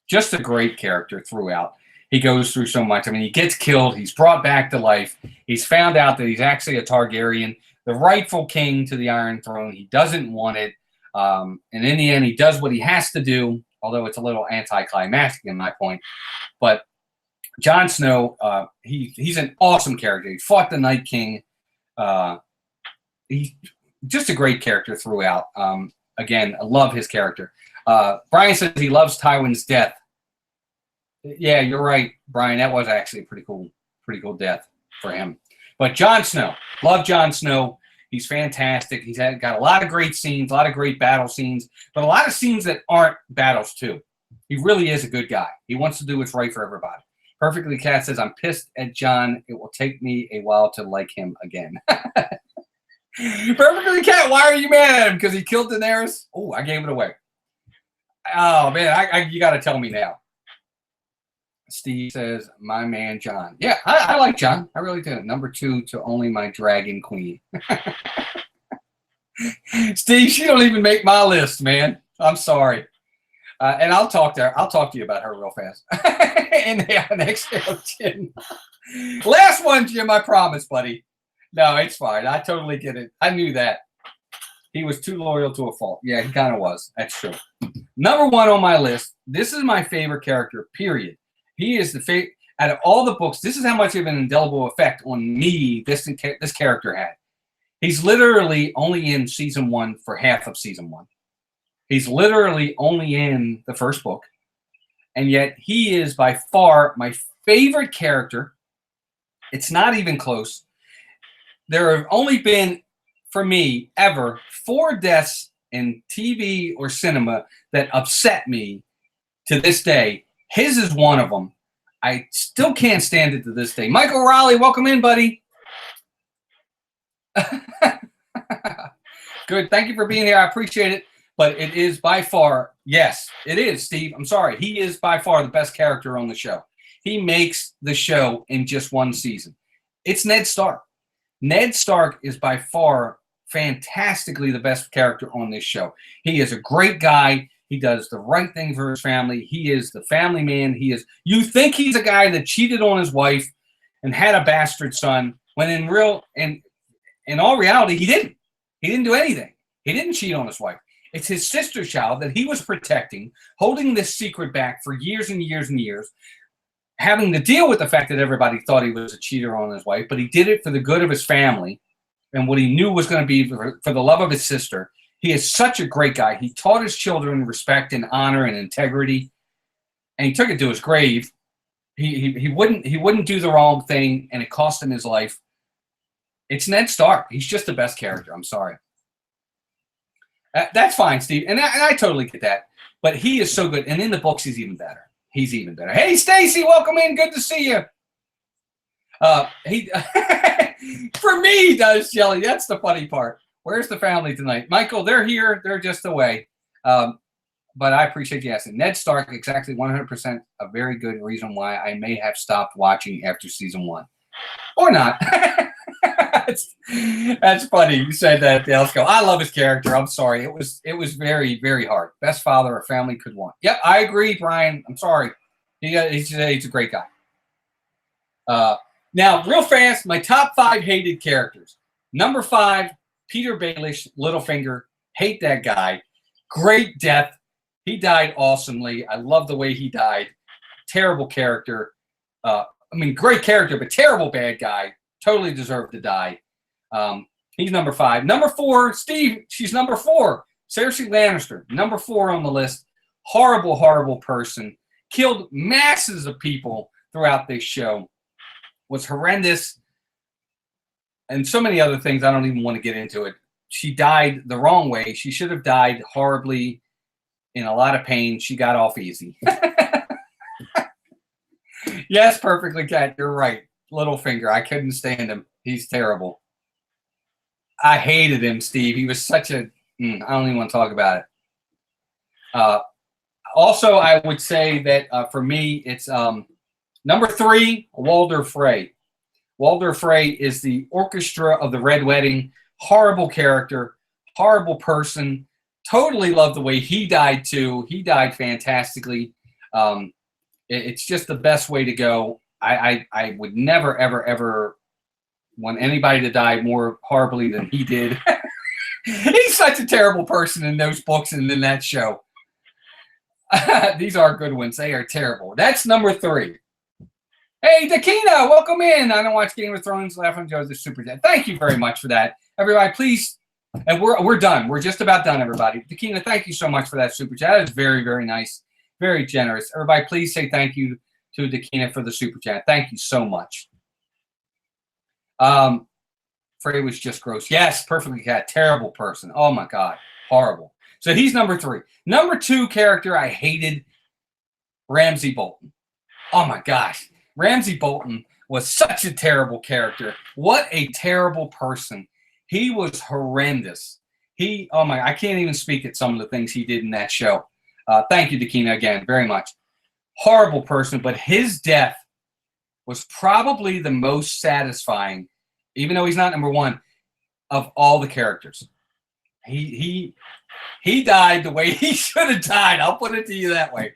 S1: Just a great character throughout. He goes through so much. I mean, he gets killed. He's brought back to life. He's found out that he's actually a Targaryen, the rightful king to the Iron Throne. He doesn't want it. And in the end, he does what he has to do, although it's a little anticlimactic in my point. But Jon Snow, he's an awesome character. He fought the Night King. He's just a great character throughout. Again, I love his character. Brian says he loves Tywin's death. Yeah, you're right, Brian. That was actually a pretty cool death for him. But Jon Snow, love Jon Snow. He's fantastic. He's got a lot of great scenes, a lot of great battle scenes, but a lot of scenes that aren't battles too. He really is a good guy. He wants to do what's right for everybody. Perfectly Cat says, I'm pissed at Jon. It will take me a while to like him again. Perfectly Cat, why are you mad at him? Because he killed Daenerys? Oh, I gave it away. Oh, man, you got to tell me now. Steve says, my man, Jon. Yeah, I like Jon. I really do. Number 2 to only my dragon queen. Steve, she don't even make my list, man. I'm sorry. And I'll talk to you about her real fast. And next Jim. Last one, Jim, I promise, buddy. No, it's fine. I totally get it. I knew that. He was too loyal to a fault. Yeah, he kind of was. That's true. Number 1 on my list. This is my favorite character, period. He is the favorite. Out of all the books, this is how much of an indelible effect on me this character had. He's literally only in season 1 for half of season 1. He's literally only in the first book. And yet he is by far my favorite character. It's not even close. There have only been, for me, ever 4 deaths in TV or cinema that upset me to this day. His is one of them. I still can't stand it to this day. Michael Raleigh, welcome in, buddy. Good. Thank you for being here. I appreciate it. But it is by far, yes, it is, Steve. I'm sorry. He is by far the best character on the show. He makes the show in just 1 season. It's Ned Stark. Ned Stark is by far fantastically the best character on this show. He is a great guy. He does the right thing for his family. He is the family man. You think he's a guy that cheated on his wife and had a bastard son, when in all reality, he didn't. He didn't do anything. He didn't cheat on his wife. It's his sister's child that he was protecting, holding this secret back for years and years and years, having to deal with the fact that everybody thought he was a cheater on his wife, but he did it for the good of his family and what he knew was going to be for the love of his sister. He is such a great guy. He taught his children respect and honor and integrity, and he took it to his grave. He wouldn't do the wrong thing, and it cost him his life. It's Ned Stark. He's just the best character. I'm sorry. That's fine, Steve, and I totally get that. But he is so good, and in the books, he's even better. He's even better. Hey, Stacy, welcome in. Good to see you. He for me, he does, Jelly. That's the funny part. Where's the family tonight? Michael, they're here. They're just away. But I appreciate you asking. Ned Stark, exactly 100% a very good reason why I may have stopped watching after season 1. Or not. That's funny. You said that. Let's go. I love his character. I'm sorry. It was very, very hard. Best father a family could want. Yep, I agree, Brian. I'm sorry. He's a great guy. Now, real fast, my top 5 hated characters. Number 5, Peter Baelish, Littlefinger. Hate that guy. Great death. He died awesomely. I love the way he died. Terrible character. Great character, but terrible bad guy. Totally deserved to die. He's number 5. Number 4, Steve, she's number 4. Cersei Lannister, number 4 on the list. Horrible, horrible person. Killed masses of people throughout this show. Was horrendous. And so many other things. I don't even want to get into it. She died the wrong way. She should have died horribly, in a lot of pain. She got off easy. Yes, perfectly, Cat. You're right. Littlefinger. I couldn't stand him. He's terrible. I hated him, Steve. He was such a... I don't even want to talk about it. Also, I would say that for me, it's number 3, Walder Frey. Walder Frey is the orchestra of the Red Wedding. Horrible character. Horrible person. Totally love the way he died, too. He died fantastically. It's just the best way to go. I would never, ever, ever want anybody to die more horribly than he did. He's such a terrible person in those books and in that show. These are good ones. They are terrible. That's number 3. Hey, Dakina, welcome in. I don't watch Game of Thrones. Laughing Joe's the super chat. Thank you very much for that. Everybody, please. And we're done. We're just about done, everybody. Dakina, thank you so much for that super chat. It's very, very nice. Very generous. Everybody, please say thank you to Dakina for the super chat. Thank you so much. Frey was just gross. Yes, perfectly cat. Terrible person. Oh, my God. Horrible. So he's number 3. Number 2 character I hated, Ramsay Bolton. Oh, my gosh. Ramsay Bolton was such a terrible character. What a terrible person. He was horrendous. I can't even speak at some of the things he did in that show. Thank you, Dakina, again, very much. Horrible person, but his death was probably the most satisfying, even though he's not number 1, of all the characters. He died the way he should have died. I'll put it to you that way.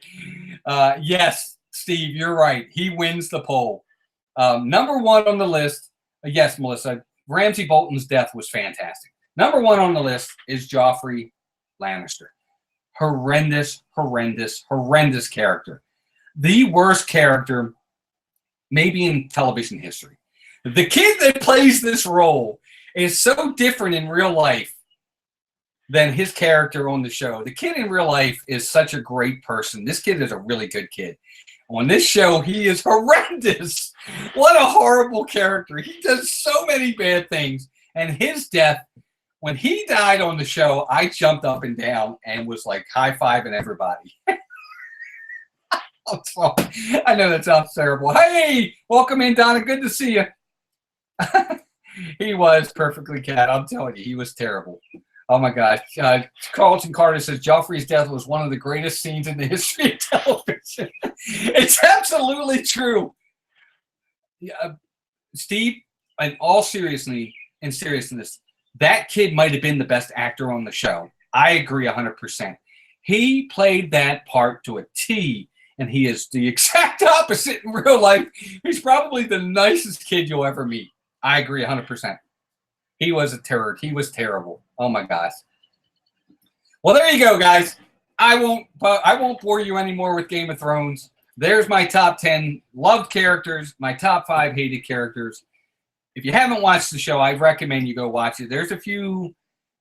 S1: Yes, Steve, you're right. He wins the poll. Number 1 on the list, yes, Melissa, Ramsay Bolton's death was fantastic. Number 1 on the list is Joffrey Lannister. Horrendous, horrendous, horrendous character. The worst character maybe in television history. The kid that plays this role is so different in real life than his character on the show. The kid in real life is such a great person. This kid is a really good kid. On this show, he is horrendous. What a horrible character. He does so many bad things. And his death, when he died on the show, I jumped up and down and was like high-fiving everybody. I know that sounds terrible. Hey, welcome in, Donna. Good to see you. He was perfectly cat. I'm telling you, he was terrible. Oh, my gosh. Carlton Carter says, Joffrey's death was one of the greatest scenes in the history of television. It's absolutely true. Steve, in all seriousness, that kid might have been the best actor on the show. I agree 100%. He played that part to a T, and he is the exact opposite in real life. He's probably the nicest kid you'll ever meet. I agree 100%. He was a terror. He was terrible. Oh my gosh. Well, there you go, guys. I won't bore you anymore with Game of Thrones. There's my top 10 loved characters, my top 5 hated characters. If you haven't watched the show, I recommend you go watch it. There's a few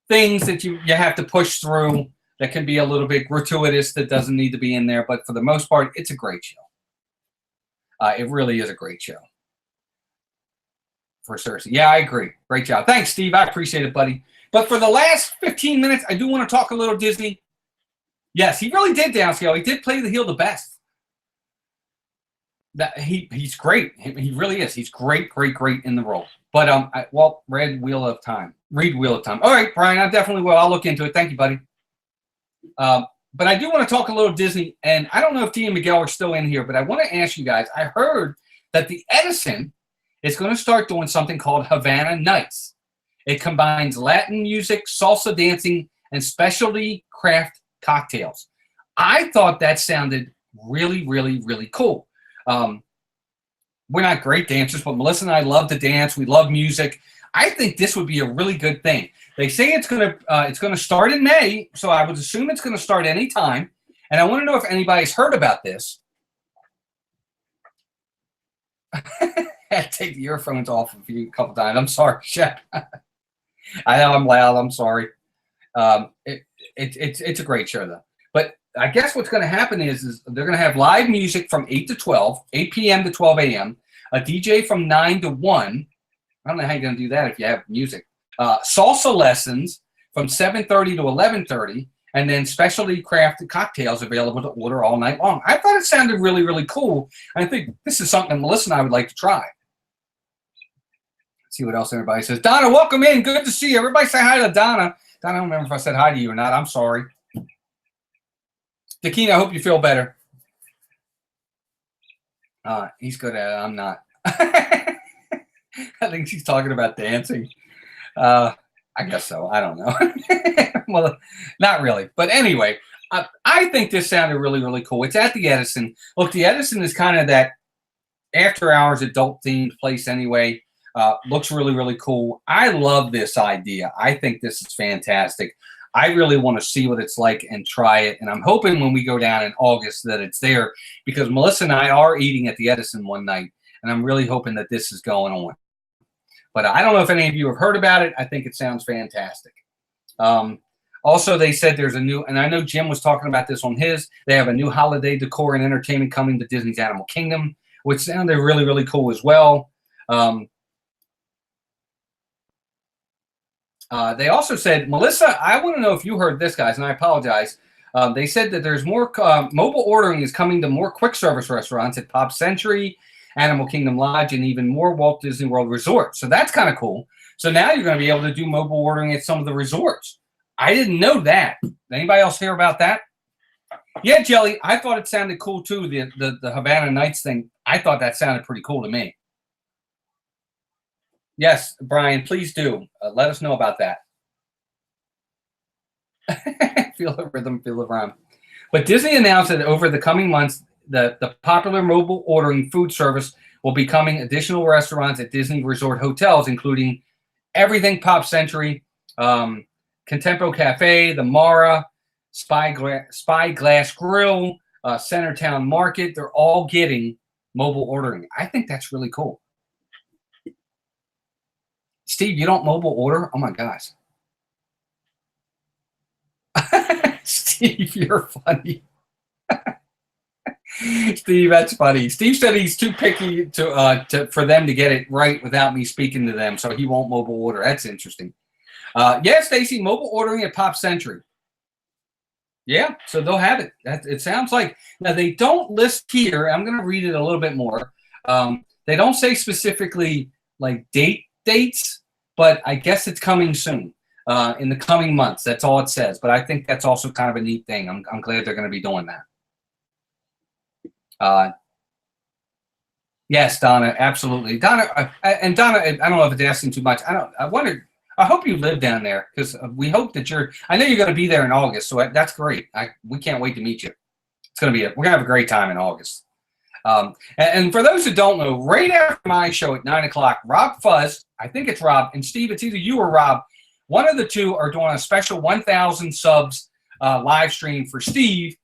S1: things that you have to push through that can be a little bit gratuitous that doesn't need to be in there, but for the most part, it's a great show. It really is a great show. for Cersei. Yeah, I agree. Great job. Thanks, Steve. I appreciate it, buddy. But for the last 15 minutes, I do want to talk a little Disney. Yes, he really did downscale. He did play the heel the best. He's great. He really is. He's great in the role. But read Wheel of Time. Read Wheel of Time. All right, Brian, I definitely will. I'll look into it. Thank you, buddy. But I do want to talk a little Disney, and I don't know if T and Miguel are still in here, but I want to ask you guys. I heard that the Edison is going to start doing something called Havana Nights. It combines Latin music, salsa dancing, and specialty craft cocktails. I thought that sounded really, really, really cool. We're not great dancers, but Melissa and I love to dance. We love music. I think this would be a really good thing. They say it's gonna start in May, so I would assume it's gonna start any time. And I want to know if anybody's heard about this. I had to take the earphones off a couple times. I'm sorry, Chef. I know I'm loud. I'm sorry. It's a great show though. But I guess what's going to happen is they're going to have live music from 8 to 12, 8 p.m. to 12 a.m., a DJ from 9 to 1. I don't know how you're going to do that if you have music. Salsa lessons from 7:30 to 11:30, and then specialty crafted cocktails available to order all night long. I thought it sounded really, really cool. I think this is something Melissa and I would like to try. Let's see what else everybody says. Donna, welcome in. Good to see you. Everybody say hi to Donna. Donna, I don't remember if I said hi to you or not. I'm sorry. Dakina, I hope you feel better. He's good at it. I'm not. I think she's talking about dancing. I guess so. I don't know. Well, not really. But anyway, I think this sounded really, really cool. It's at the Edison. Look, the Edison is kind of that after-hours adult-themed place anyway. Looks really, really cool. I love this idea. I think this is fantastic. I really want to see what it's like and try it. And I'm hoping when we go down in August that it's there, because Melissa and I are eating at the Edison one night, and I'm really hoping that this is going on. But I don't know if any of you have heard about it. I think it sounds fantastic. Also, they said there's a new, and I know Jim was talking about this on his, they have a new holiday decor and entertainment coming to Disney's Animal Kingdom, which sounded really, really cool as well. They also said, Melissa, I want to know if you heard this, guys, and I apologize. They said that there's more mobile ordering is coming to more quick service restaurants at Pop Century, Animal Kingdom Lodge, and even more Walt Disney World resorts. So that's kind of cool. So now you're going to be able to do mobile ordering at some of the resorts. I didn't know that. Anybody else hear about that? Yeah, Jelly, I thought it sounded cool too, the Havana Nights thing. I thought that sounded pretty cool to me. Yes, Brian, please do. Let us know about that. Feel the rhythm, feel the rhyme. But Disney announced that over the coming months, the popular mobile ordering food service will be coming additional restaurants at Disney Resort hotels, including everything Pop Century, Contempo Cafe, the Mara, Spyglass Grill, Centertown Market. They're all getting mobile ordering. I think that's really cool. Steve, you don't mobile order? Oh, my gosh. Steve, you're funny. Steve, that's funny. Steve said he's too picky for them to get it right without me speaking to them, so he won't mobile order. That's interesting. Yeah, Stacy, mobile ordering at Pop Century. Yeah, so they'll have it. It sounds like. Now, they don't list here. I'm going to read it a little bit more. They don't say specifically like dates, but I guess it's coming soon, in the coming months. That's all it says. But I think that's also kind of a neat thing. I'm glad they're going to be doing that. Yes, Donna, absolutely. Donna, I don't know if it's asking too much. I wonder. I hope you live down there, because we hope that I know you're going to be there in August, so that's great. We can't wait to meet you. It's going to be we're going to have a great time in August. And for those who don't know, right after my show at 9 o'clock, Rob Fuzz, I think it's Rob, and Steve, it's either you or Rob. One of the two are doing a special 1,000 subs live stream for Steve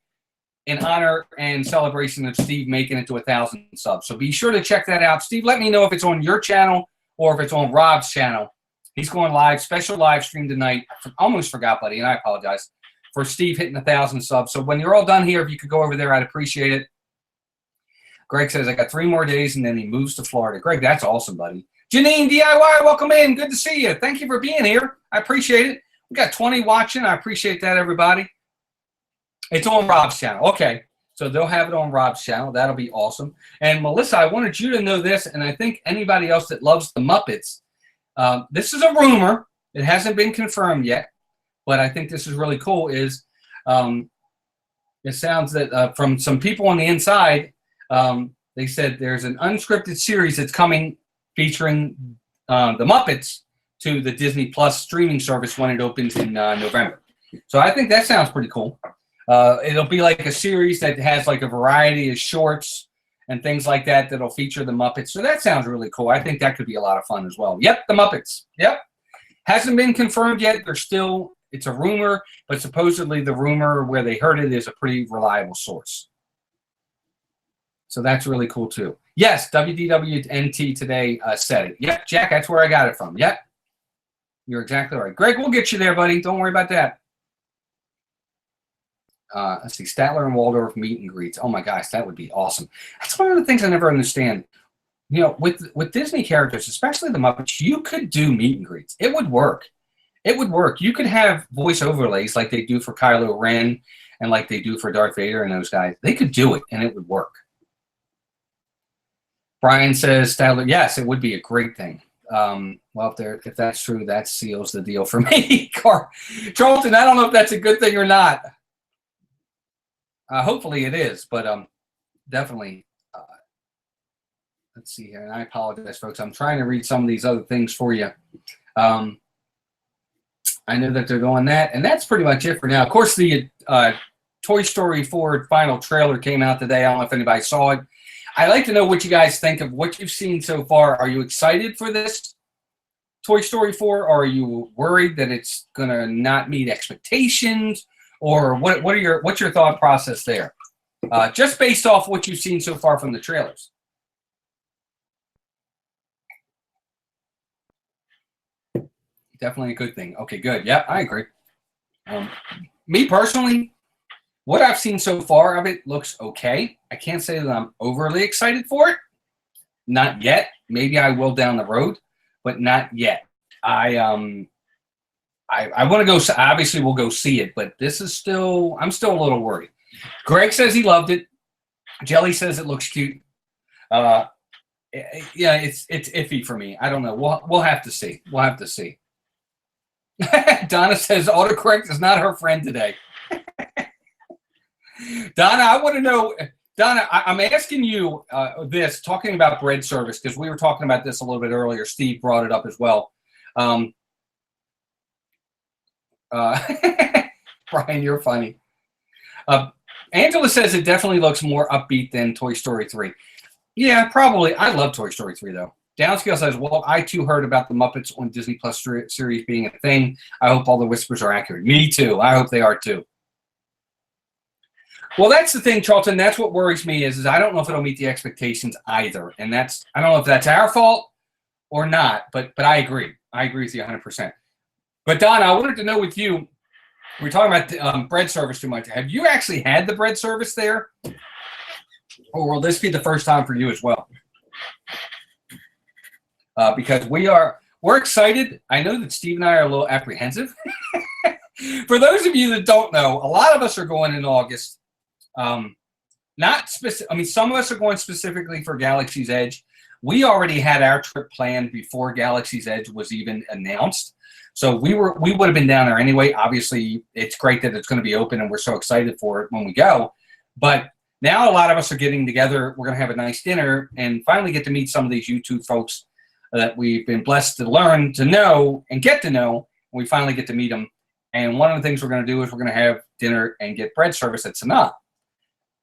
S1: in honor and celebration of Steve making it to 1,000 subs. So be sure to check that out. Steve, let me know if it's on your channel or if it's on Rob's channel. He's going live, special live stream tonight. I almost forgot, buddy, and I apologize, for Steve hitting 1,000 subs. So when you're all done here, if you could go over there, I'd appreciate it. Greg says, I got 3 more days, and then he moves to Florida. Greg, that's awesome, buddy. Janine DIY, welcome in. Good to see you. Thank you for being here. I appreciate it. We got 20 watching. I appreciate that, everybody. It's on Rob's channel. Okay. So they'll have it on Rob's channel. That'll be awesome. And Melissa, I wanted you to know this, and I think anybody else that loves the Muppets, this is a rumor. It hasn't been confirmed yet, but I think this is really cool. Is it sounds that from some people on the inside, they said there's an unscripted series that's coming featuring the Muppets to the Disney Plus streaming service when it opens in November. So I think that sounds pretty cool. It'll be like a series that has like a variety of shorts and things like that that'll feature the Muppets. So that sounds really cool. I think that could be a lot of fun as well. Yep, the Muppets. Yep. Hasn't been confirmed yet. It's a rumor, but supposedly the rumor where they heard it is a pretty reliable source. So that's really cool too. Yes, WDWNT today said it. Yep, Jack, that's where I got it from. Yep. You're exactly right. Greg, we'll get you there, buddy. Don't worry about that. Let's see, Statler and Waldorf meet and greets. Oh my gosh, that would be awesome. That's one of the things I never understand. You know, with Disney characters, especially the Muppets, you could do meet and greets. It would work. It would work. You could have voice overlays like they do for Kylo Ren and like they do for Darth Vader and those guys. They could do it, and it would work. Brian says, Statler, yes, it would be a great thing. Well, if that's true, that seals the deal for me. Charlton, I don't know if that's a good thing or not. Hopefully it is, but definitely. Let's see here, and I apologize, folks. I'm trying to read some of these other things for you. I know that they're going that, and that's pretty much it for now. Of course, the Toy Story 4 final trailer came out today. I don't know if anybody saw it. I'd like to know what you guys think of what you've seen so far. Are you excited for this Toy Story 4, or are you worried that it's going to not meet expectations? Or what's your thought process there? Just based off what you've seen so far from the trailers. Definitely a good thing. Okay, good. Yeah, I agree. Me personally, what I've seen so far of it looks okay. I can't say that I'm overly excited for it. Not yet. Maybe I will down the road, but not yet. I want to go. Obviously, we'll go see it, but this is still. I'm still a little worried. Greg says he loved it. Jelly says it looks cute. Yeah, it's iffy for me. I don't know. We'll have to see. We'll have to see. Donna says autocorrect is not her friend today. Donna, I want to know. Donna, I'm asking you this, talking about bread service, because we were talking about this a little bit earlier. Steve brought it up as well. Brian, you're funny. Angela says it definitely looks more upbeat than Toy Story 3. Yeah, probably. I love Toy Story 3, though. Downscale says, well, I too heard about the Muppets on Disney Plus series being a thing. I hope all the whispers are accurate. Me too. I hope they are too. Well, that's the thing, Charlton. That's what worries me is I don't know if it'll meet the expectations either. And I don't know if that's our fault or not, but I agree. I agree with you 100%. But Donna, I wanted to know with you, we're talking about bread service too much. Have you actually had the bread service there? Or will this be the first time for you as well? Because we're excited. I know that Steve and I are a little apprehensive. For those of you that don't know, a lot of us are going in August. Not specific. I mean, some of us are going specifically for Galaxy's Edge. We already had our trip planned before Galaxy's Edge was even announced. So we would have been down there anyway. Obviously, it's great that it's going to be open, and we're so excited for it when we go. But now a lot of us are getting together. We're going to have a nice dinner and finally get to meet some of these YouTube folks that we've been blessed to learn to know and get to know. We finally get to meet them. And one of the things we're going to do is we're going to have dinner and get bread service at Sanaa.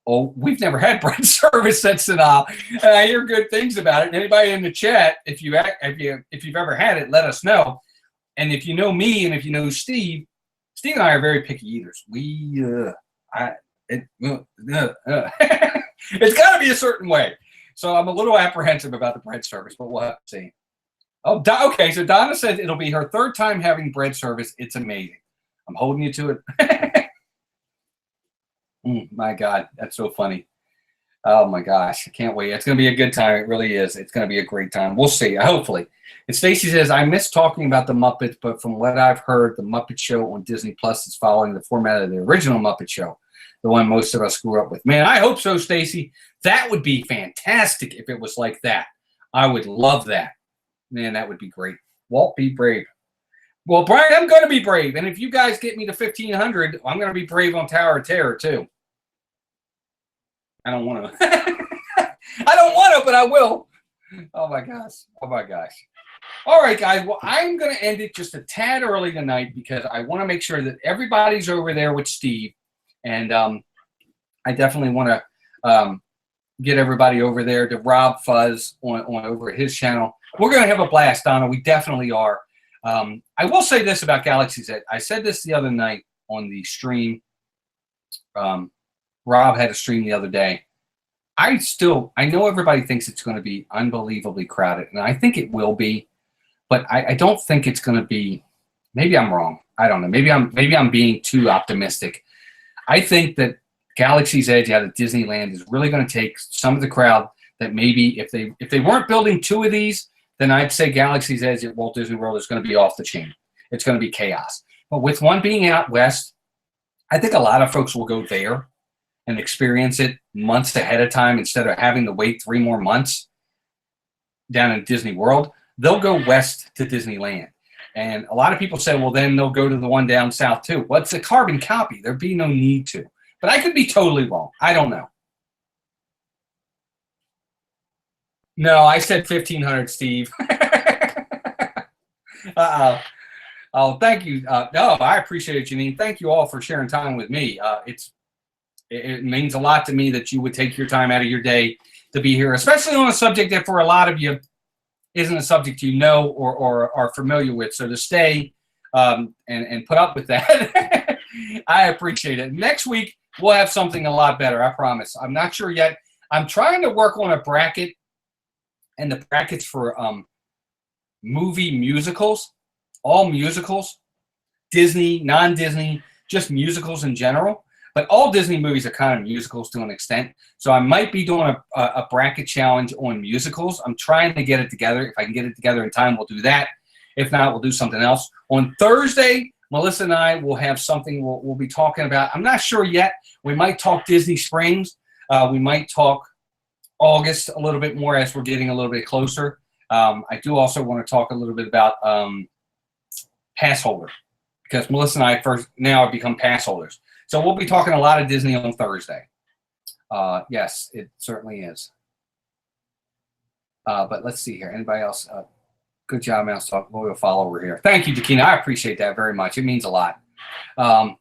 S1: Oh, we've never had bread service at Sanaa, and I hear good things about it. And anybody in the chat, if you've ever had it, let us know. And if you know me and if you know Steve and I are very picky eaters. It's got to be a certain way. So I'm a little apprehensive about the bread service, but we'll have to see. Oh, okay. So Donna said it'll be her third time having bread service. It's amazing. I'm holding you to it. My God, that's so funny. Oh my gosh, I can't wait. It's going to be a good time. It really is. It's going to be a great time. We'll see, hopefully. And Stacy says, I miss talking about the Muppets, but from what I've heard, the Muppet Show on Disney Plus is following the format of the original Muppet Show, the one most of us grew up with. Man, I hope so, Stacy. That would be fantastic if it was like that. I would love that. Man, that would be great. Walt, be brave. Well, Brian, I'm going to be brave. And if you guys get me to 1,500, I'm going to be brave on Tower of Terror, too. I don't want to. I don't want to, but I will. Oh, my gosh. Oh, my gosh. All right, guys. Well, I'm going to end it just a tad early tonight because I want to make sure that everybody's over there with Steve. And I definitely want to get everybody over there to Rob Fuzz on over at his channel. We're going to have a blast, Donna. We definitely are. I will say this about Galaxy's Edge. I said this the other night on the stream. Rob had a stream the other day. I know everybody thinks it's going to be unbelievably crowded, and I think it will be, but I don't think it's going to be. Maybe I'm wrong. I don't know. Maybe I'm being too optimistic. I think that Galaxy's Edge out of Disneyland is really going to take some of the crowd that maybe if they weren't building 2 of these, then I'd say Galaxy's Edge at Walt Disney World is going to be off the chain. It's going to be chaos. But with one being out west, I think a lot of folks will go there and experience it months ahead of time instead of having to wait 3 more months down in Disney World. They'll go west to Disneyland. And a lot of people say, well, then they'll go to the one down south too. Well, it's a carbon copy. There'd be no need to. But I could be totally wrong. I don't know. No, I said 1,500, Steve. Uh-oh. Oh, thank you. No, I appreciate it, Janine. Thank you all for sharing time with me. It means a lot to me that you would take your time out of your day to be here, especially on a subject that for a lot of you isn't a subject you know or are familiar with. So to stay and put up with that, I appreciate it. Next week, we'll have something a lot better, I promise. I'm not sure yet. I'm trying to work on a bracket, and the brackets for movie musicals, all musicals, Disney, non-Disney, just musicals in general. But all Disney movies are kind of musicals to an extent. So I might be doing a bracket challenge on musicals. I'm trying to get it together. If I can get it together in time, we'll do that. If not, we'll do something else. On Thursday, Melissa and I will have something we'll be talking about. I'm not sure yet. We might talk Disney Springs. We might talk August a little bit more as we're getting a little bit closer. I do also want to talk a little bit about pass holder, because Melissa and I now have become pass holders. So we'll be talking a lot of Disney on Thursday. Yes, it certainly is. But let's see here. Anybody else? Good job, Mouse Talk. Loyal follower here. Thank you, Dakina. I appreciate that very much. It means a lot. Well,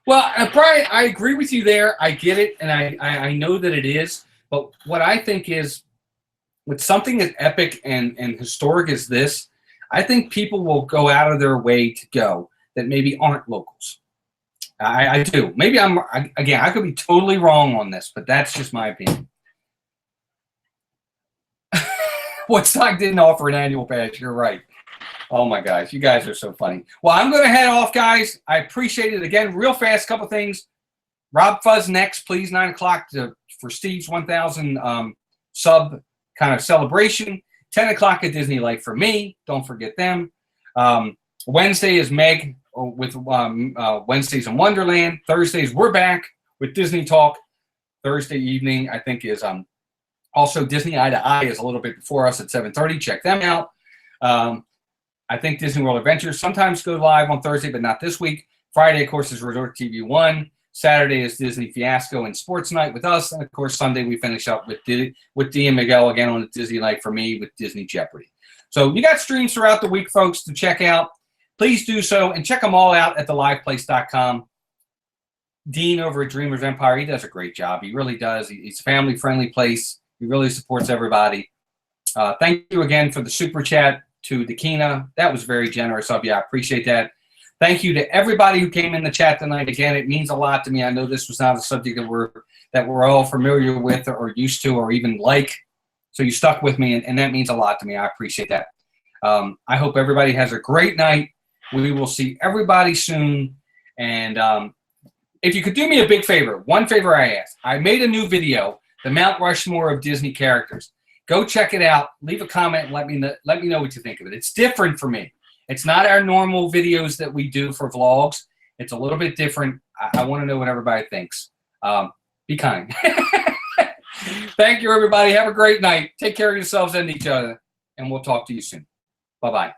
S1: Brian, I agree with you there. I get it, and I know that it is. But what I think is, with something as epic and historic as this, I think people will go out of their way to go that maybe aren't locals. I do. Maybe I could be totally wrong on this, but that's just my opinion. Woodstock didn't offer an annual pass. You're right. Oh, my gosh. You guys are so funny. Well, I'm going to head off, guys. I appreciate it. Again, real fast, couple things. Rob Fuzz next, please, 9 o'clock for Steve's 1,000 sub kind of celebration. 10 o'clock at Disney Life for me. Don't forget them. Wednesday is Meg with Wednesdays in Wonderland. Thursdays, we're back with Disney Talk. Thursday evening, I think, is also Disney Eye to Eye is a little bit before us at 7:30. Check them out. I think Disney World Adventures sometimes go live on Thursday, but not this week. Friday, of course, is Resort TV 1. Saturday is Disney Fiasco and Sports Night with us. And, of course, Sunday we finish up with Dee and Miguel again on the Disney Night for me with Disney Jeopardy. So you got streams throughout the week, folks, to check out. Please do so, and check them all out at theliveplace.com. Dean over at Dreamers Empire, he does a great job. He really does. He's a family-friendly place. He really supports everybody. Thank you again for the super chat to Dakina. That was very generous of you. I appreciate that. Thank you to everybody who came in the chat tonight. Again, it means a lot to me. I know this was not a subject that we're all familiar with or used to or even like. So you stuck with me, and that means a lot to me. I appreciate that. I hope everybody has a great night. We will see everybody soon. And if you could do me a big favor, one favor I ask. I made a new video, the Mount Rushmore of Disney characters. Go check it out. Leave a comment and let me know what you think of it. It's different for me. It's not our normal videos that we do for vlogs. It's a little bit different. I want to know what everybody thinks. Be kind. Thank you, everybody. Have a great night. Take care of yourselves and each other, and we'll talk to you soon. Bye-bye.